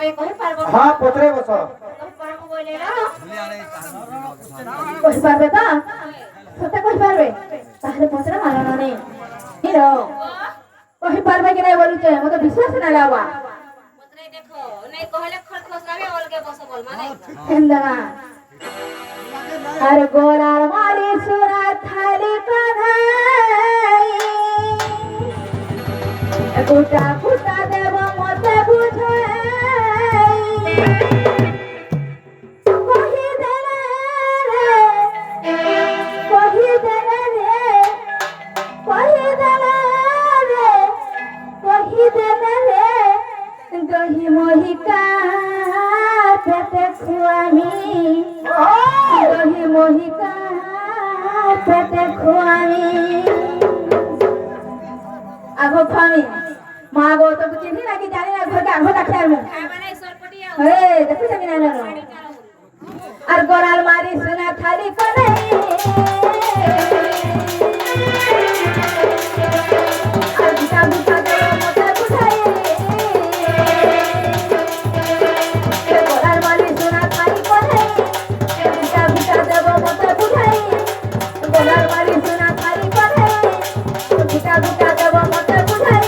हाँ पत्रे बस কই পারবে তা সত্যি কই পারবে তাহলে পচরা মারানো নেই হিরো কই পারবে কি নাই বলুছে মতে বিশ্বাস না লাবা পত্রে দেখো নাই কহলে খরখস লাগে অলগে বসো বল মানে হেন্দা আর গোলার মারি সুরা থালি কানাই গোটা ফুটা দেব মতে বুঝাই দহি মহিকা পেটে খুয়ামি দহি মহিকা পেটে খুয়ামি আগো খামি মা গো তো চিনি নাকি জানি না ঘরকে আগো রাখে আর খাবারে সরপটিয়া হে দেখো জানি না আর গড়াল মারি সোনা থালি করে আর দুটা দুটা দেব মতে বুঝাই গড়াল মারি সোনা থালি করে দুটা দুটা দেব মতে বুঝাই গড়াল মারি সোনা থালি করে দুটা দুটা দেব মতে বুঝাই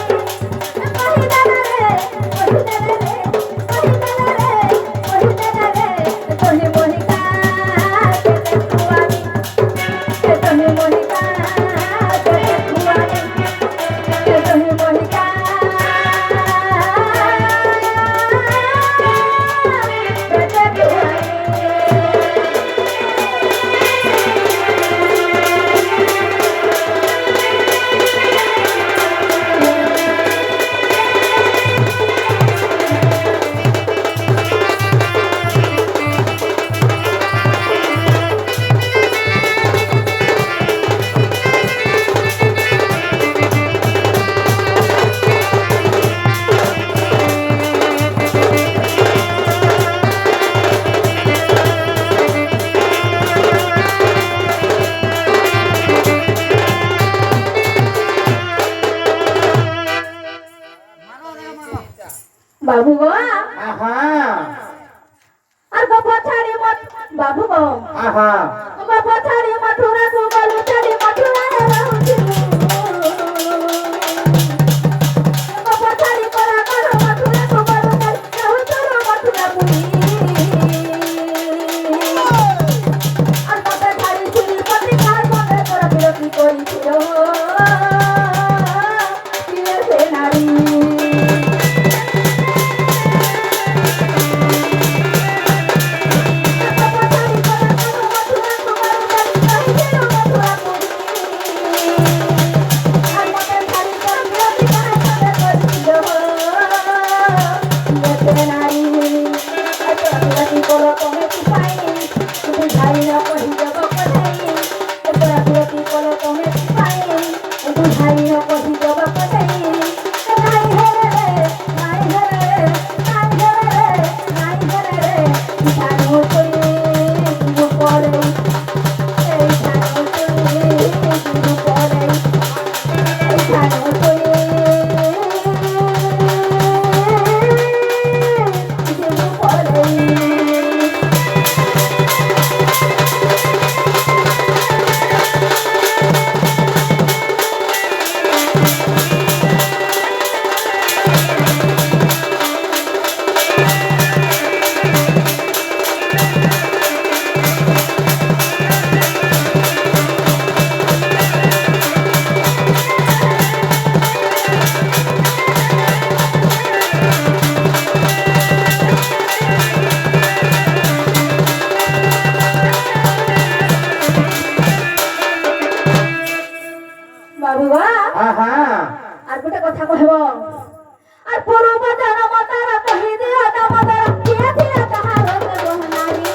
বাবু গো आहा আর গো পছাড়ি মত বাবু গো आहा গো পছাড়ি মথুরা গো গলু ছাড়ি মথুরা রহুছি গো পছাড়ি করা করো মথুরা গো গলু ছাড়ি রহুছি মথুরা পুরি আর মতে ছাড়ি ছিল পতি কার মনে করা বিরতি করিছিল সে নারী আর গোটে কথা কহব আর পূর্ব জন্ম তার কহি দিও দামোদর কিয়া দিয়া তাহার গহনারি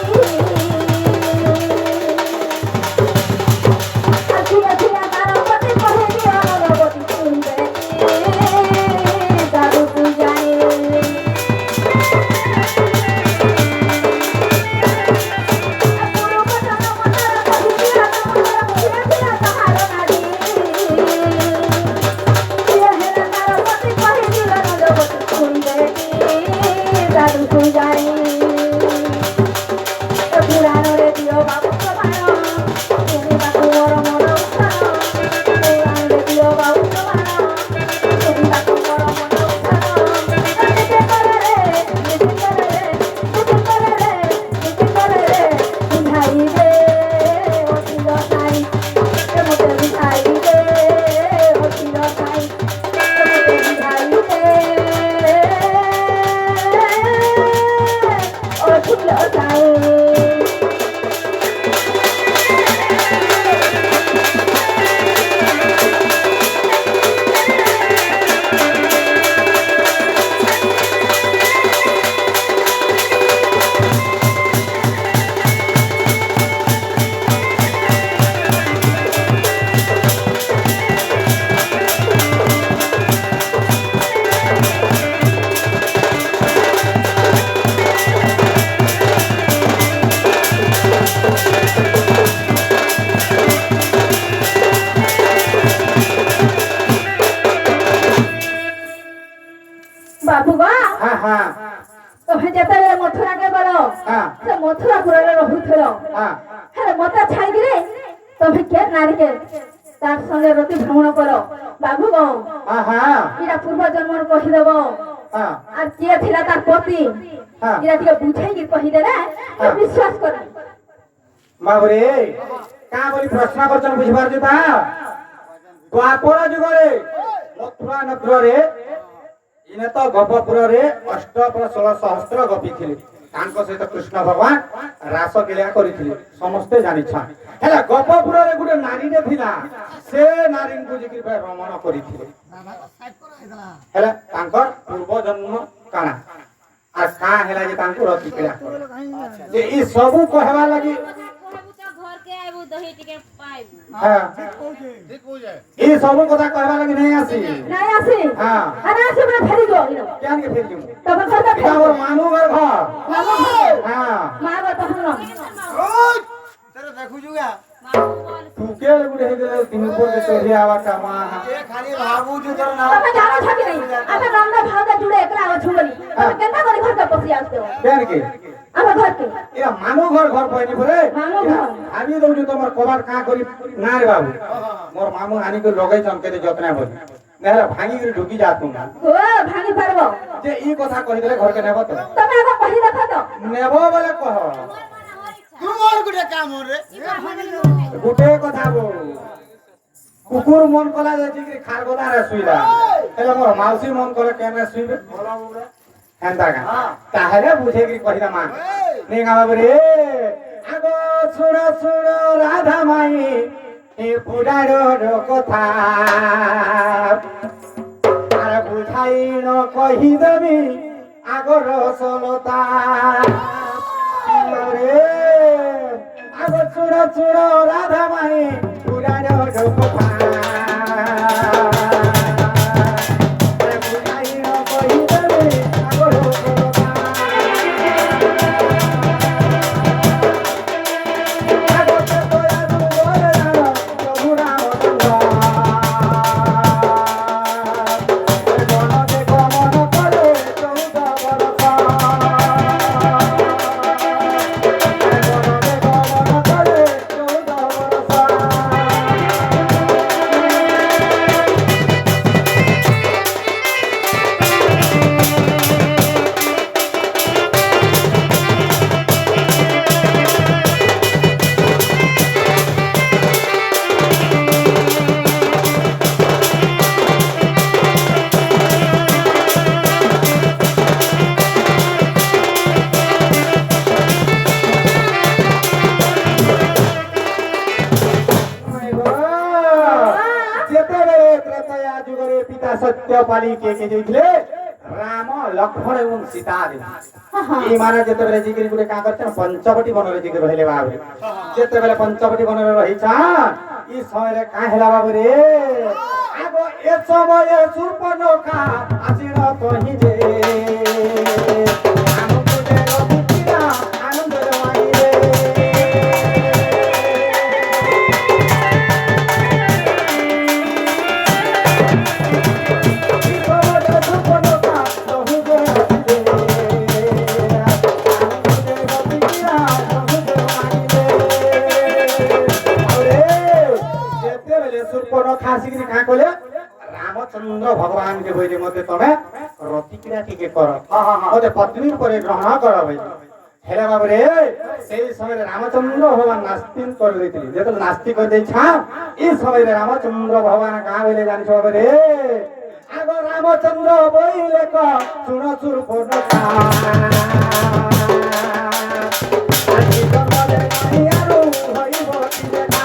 আর কিয়া দিয়া তার পতি কহি দিও নবতী শুনবে দারু পূজায় দুঃখ যাই পুরাণরে দিও বাবু সমান তুমি বাবু মর মর উত্থান পুরাণরে দিও বাবু সমান তুমি বাবু মর মর উত্থান নিজে করে রে নিজে করে রে নিজে করে রে নিজে করে রে বুঝাই দে অচিল তাই মতে বুঝাই দে অচিল তাই মতে বুঝাই দে অচিল তাই বাবু গো হ্যাঁ হ্যাঁ তুমি যেତେବେଳେ ମଥୁରାକେ ଗଲ হ্যাঁ ସେ ମଥୁରାପୁରରେ ରହୁଥିଲ হ্যাঁ ହେଲେ ମତେ ଛାଡ଼ିକିରି ତମେ କେ ନାରୀକେ ତାର ସଙ୍ଗେ ରତି ଭ୍ରମଣ କର ବାବୁ ଗো হ্যাঁ হ্যাঁ ଏଇଟା ପୂର୍ବ ଜନ୍ମରୁ କହିଦେବ হ্যাঁ আর କିଏ ଥିଲା ତାର ପତି হ্যাঁ ଏଇଟା ଟିକେ ବୁଝେଇକି କହିଦେଲେ ମୁଁ ବିଶ୍ୱାସ କରେ ବାବୁରେ କାଁ ବୋଲି ପ୍ରଶ୍ନ କରୁଛନ୍ ବୁଝିପାରୁଛୁ ତା ଦ୍ୱାପର ଯୁଗରେ ମଥୁରା ନଗରରେ ଇନେ ତ ଗୋପପୁରରେ 16 ସହସ୍ର ଗୋପୀ ଥିଲେ ତାଙ୍କ ସହିତ କୃଷ୍ଣ ଭଗବାନ ରାସ ଲୀଳା କରିଥିଲେ ସମସ୍ତେ ଜାଣିଛନ୍ ହେଲା ଗୋପପୁରରେ ଗୋଟେ ନାରୀଟେ ଥିଲା ସେ ନାରୀଙ୍କୁ ଯିକି ରମଣ କରିଥିଲେ ହେଲା ତାଙ୍କର ପୂର୍ବ ଜନ୍ମ କାଣା আর কাঁ হেলা যে তাଙ୍କୁ রতি কিলা যে ই সবু কহবা লাগি कहबू तो घर के आइबू दही टिके पाइबू হ্যাঁ ই সবু কথা কহবা লাগি নাই আসি নাই আসি হ্যাঁ আর আসি বলে ফেরি গো কেন কে ফের দিম তবে কথা এটা ফেরি ওর মানু ঘর ঘর মামু ঘর হ্যাঁ মা গো তখন तेरे देखू जुगा मामू बोल तू के गुडे हे तीन ऊपर के चढ़ी आवा का मा ये खाली भाबू जो तेरा नाम তবে জানো থাকি নাই আমি রামদা ভাওদা জুড়ে একলা আছো বলি তবে কেনটা করে ঘরটা পসি আসতে কেন কে আমার ঘরকে এরা মানু ঘর ঘর পাইনি পরে মানু ঘর। আমি দউছু তোমার কবার কা করি না রে বাবু মোর মামু আনি করে লগাই চমকে যত্ন হই নেহলে ভাঙি করে ঢুকি যা তুমি ও ভাঙি পারবো যে ই কথা কই দিলে ঘরকে নেব তো তবে আগে কহি দেখো তো নেব বলে কহ तू मोर गुटे काम हो रे গোটে কথা বল কুকুর মন কলা যাচ্ছে কি খারগোদা রে শুইলা হেলে মোর মাউসি মন কলে কেমনে শুইবে হেন্তা গা তাহলে বুঝে কি কহিলা মা নে গাবা রে আগো ছুড়ো ছুড়ো রাধা মাই এ বুড়ার কথা আর বুঝাই ন কহি দেবি আগর সলতা রে আগো ছুড়ো ছুড়ো রাধা মাই বুড়ার কথা আর বুঝাই ন কহি দেবি আগর সলতা আগতে তোরা দুবরে জানো প্রভুরা বন্ধা গণতে গমন করে 14 বরষ গণতে গমন করে 14 বরষ ଯେତେବେଳେ ତ୍ରେତୟା ଯୁଗରେ ପିତା ସତ୍ୟପାଲି କିଏ ଯାଇଥିଲେ ରାମ ଲକ୍ଷ୍ମଣ ଏବଂ ସୀତା ଏଇ ମାନେ ଯେତେବେଳେ ଯିକିରି ଗୋଟେ କାଁ କରିଛନ୍ ପଞ୍ଚବଟୀ ବନରେ ଯିକି ରହିଲେ ବାବୁରେ ଯେତେବେଳେ ପଞ୍ଚବଟୀ ବନରେ ରହିଛନ୍ ଇ ସମୟରେ କାଁ ହେଲା ବାବୁରେ ଆଗ ଏ ସମୟରେ ସୂର୍ପନଖା ଆସିଲ ତହିଁ ଯେ ଆନନ୍ଦରେ ରହୁଥିଲା ଆନନ୍ଦରେ ମାଇରେ হইলে মতে তবে রতিক্রিয়া টিকে কর হ্যাঁ, হ্যাঁ, হ্যাঁ। মতে পত্নী উপরে গ্রহণ কর ভাই হেলে বাবরে সেই সময় রামচন্দ্র ভগবান নাস্তিক করে দিয়েছিলি যেহেতু নাস্তিক করে দিয়েছ এই সময় রামচন্দ্র ভগবান কাঁ বলে জানিস বাবরে আগ রামচন্দ্র বইলে ক শুণ সুরপনখা আজি জন্মলে নাই আৰু হইব কি দেখা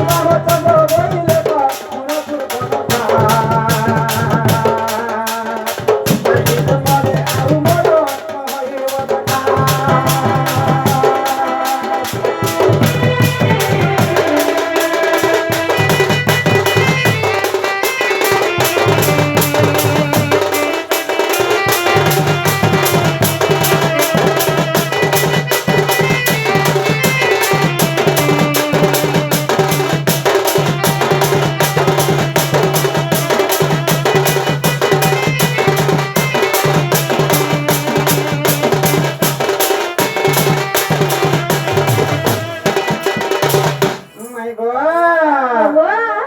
রামচন্দ্র বইলে ক শুণ সুরপনখা আজি জন্মলে আৰু মর হইব দেখা my God!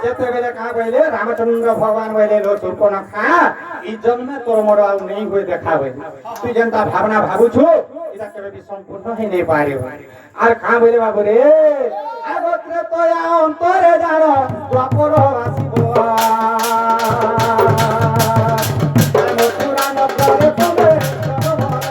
যেতেবেলে কা বইলে রামচন্দ্র ভগবান বইলে লো সুর্পনখা ই জন্মে তোর মোর আর নেই হয়ে দেখা হই তুই যেনটা ভাবনা ভাবুছু এটা কেবে বি সম্পূর্ণ হই নেই পারে আর কা বইলে বাবু রে আগত্রে তোয়া অন্তরে জানো দ্বাপর আসিব মথুরা নগরে তবে জনমন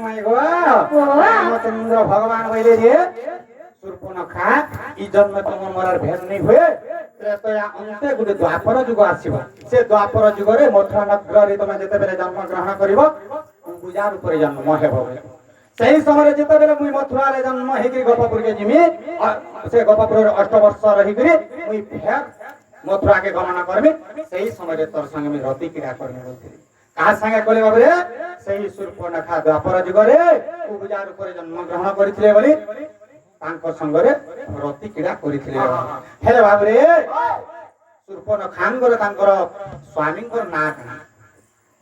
ভিব রামচন্দ্র ভগবান বইলে যে সুর্পনখা ই জন্মে তোমার মরার ভেদ নেই হয়ে ত্রেতয়া অন্তে গোটে দ্বাপর যুগ আসিব সে দ্বাপর যুগরে মথুরা নগরে তুমি যেতেবেলে জন্ম গ্রহণ করিব পূজার উপরে জন্ম হেব সেই সময় যেতেবেলে মুই মথুরারে জন্ম হেকি গোপপুরকে জিমি সে গোপপুরের 8 বর্ষ রহিকরি মুই ফের মথুরাকে গমন করবি সেই সময় তোর সঙ্গে আমি রতি ক্রিয়া করবি বলছিলি কার সঙ্গে কলে বাবরে সেই সুর্পনখা দ্বাপর যুগরে পূজার উপরে জন্ম গ্রহণ করিଥିଲେ বলি তাঙ্ক সঙ্গরে রতি ক্রিয়া করিଥିଲେ হেলে বাবরে সুর্পনখাঙ্গর তাঙ্কর স্বামীঙ্কর না কানা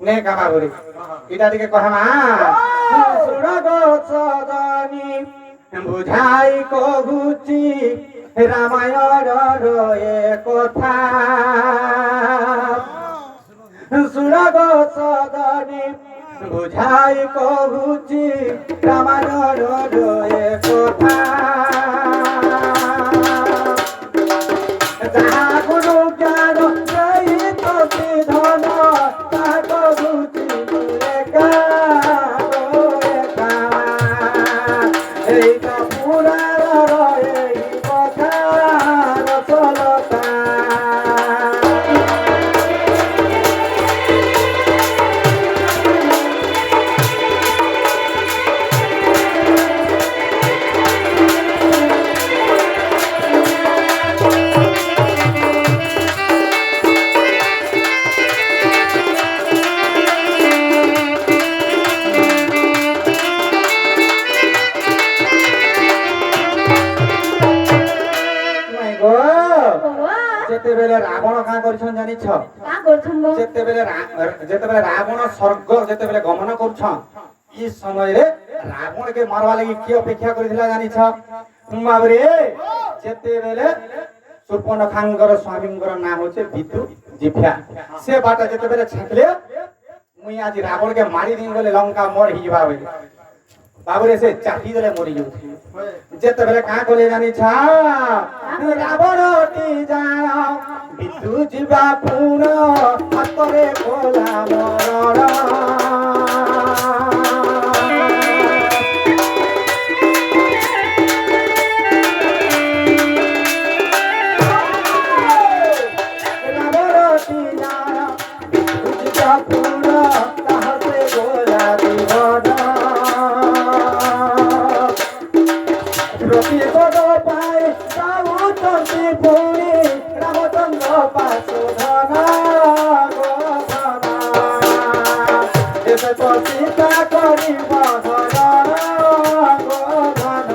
নে কা বাবরে এটা দিকে কহমা সুরগ সদনি বুঝাই কহুচি রামায়ণর এ কথা সুরগ সদনি বুঝাই কহুচি রামায়ণর এ কথা যাহা গুরু জ্ঞান রহিত বিধন তাহা কহুচি রেখা এইটা পুরার এই কথার চলতা যেতেবেলে রাবণ কাঁ করছন জানিছ কাঁ করছন গো যেতেবেলে রাবণ স্বর্গ যেতেবেলে গমন করছন ই সমୟରେ রাবণকে মারবা লাগি কি অপেক্ষা করিଥିଲା জানিছ বাবরে যেতেবেলে সুর্পনখাঙ্গর স্বামীঙ্গর নাম হচ্ছে বিদু জিভ্যা সে বাটা যেতেবেলে ছাকলে মুই আজ রাবণকে মারি দিন বলে লঙ্কা মর হিজবা বলে ବାବୁରେ ସେ ଚାଟି ଦେଲେ ମରି ଯାଉଥିଲେ ଯେତେବେଳେ କାଁ କଲେ ଜାଣିଛ ରାବଣଟି ଜାଣ ବିଦ୍ୟୁ ଯିବା ପୁଣ ହାତରେ କୋଲା ମରଣ ରାବଣଟି ଜାଣ ବିଦ୍ୟୁ ଯିବା ପୁଣ ହାତରେ କୋଲା ବିହନ রতি পদ পায় যাউচন্তি পুনি রামচন্দ্র পাশোধন এসে তো সীতা করিব ধন গোধন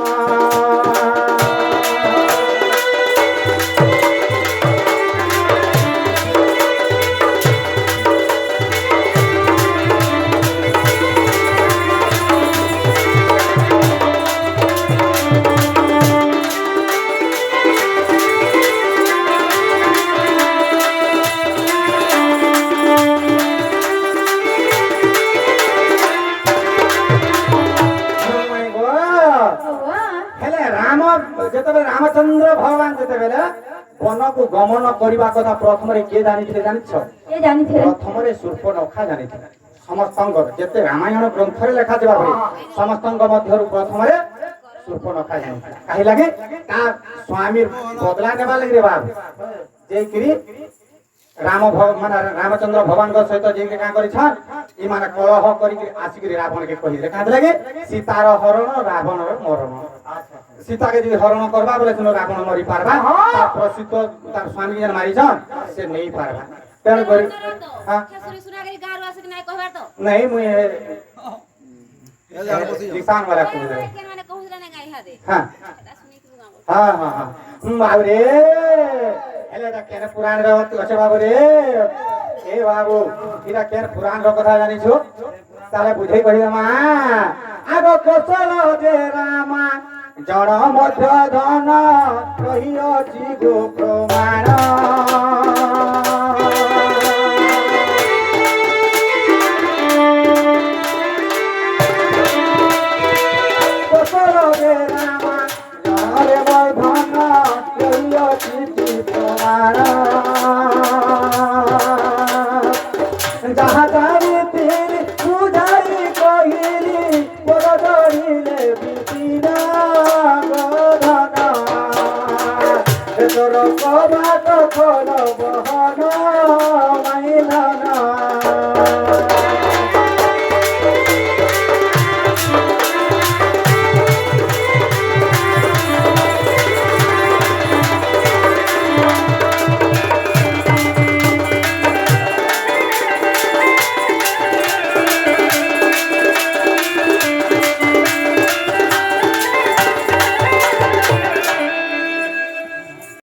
ହେଲେ ରାମ ଯେତେବେଳେ ରାମଚନ୍ଦ୍ର ଭଗବାନ ଯେତେବେଳେ ବନକୁ ଗମନ କରିବା କଥା ପ୍ରଥମରେ କିଏ ଜାଣିଥିଲେ ଜାଣିଛ ଏ ଜାଣିଥିଲେ ପ୍ରଥମରେ ସୂର୍ପନଖା ଜାଣିଥିଲେ ସମସ୍ତଙ୍କର ଯେତେ ରାମାୟଣ ଗ୍ରନ୍ଥରେ ଲେଖାଯିବା ଭଳି ସମସ୍ତଙ୍କ ମଧ୍ୟରୁ ପ୍ରଥମରେ ସୂର୍ପନଖା ଜାଣିଥିଲେ କାହିଁ ଲାଗି ତା ସ୍ୱାମୀ ବଦଲା ନେବା ଲାଗି ରେ ବାବୁ ଯାଇକିରି ମାନେ ରାମଚନ୍ଦ୍ର ଭଗବାନଙ୍କ ସହିତ ଯାଇକି କାଁ କରିଛନ୍ ଇମାନେ କଳହ କରିକି ଆସିକିରି ରାବଣକେ କହିଲେ କାହିଁକି ଲାଗି ସୀତାର ହରଣ ରାବଣର ମରଣ ସୀତାକେ ଯଦି ହରଣ କରବା ବୋଲେ ତୁମ ରାବଣ ମରି ପାରବା ତାର ପ୍ରସିଦ୍ଧ ତାର ସ୍ୱାମୀ ଯେନ୍ ମାରିଛନ୍ ସେ ନେଇ ପାରବା ତେଣୁ କରି ନାଇଁ ମୁଇଁ କିଷାନ ବାଲା କହିଲେ ହଁ ହଁ ହଁ ହଁ ବାବୁରେ ହେଲେ এটা কেন পুরাণের আছে বাবুরে এ বাবু এটা কেন পুরাণের কথা জানিছো তাহলে বুঝাই কহিবা মা আগ কৌশল যে রামা জড় মধ্য ধন রহিছি গো প্রমাণ কৌশল যে রামা জড় মধ্য ধন রহিছি প্রমাণ যাহা তারি তীর বুঝাই কহিলি বড় ধরিলে বিপিন গোধন তোর কবাট খোলব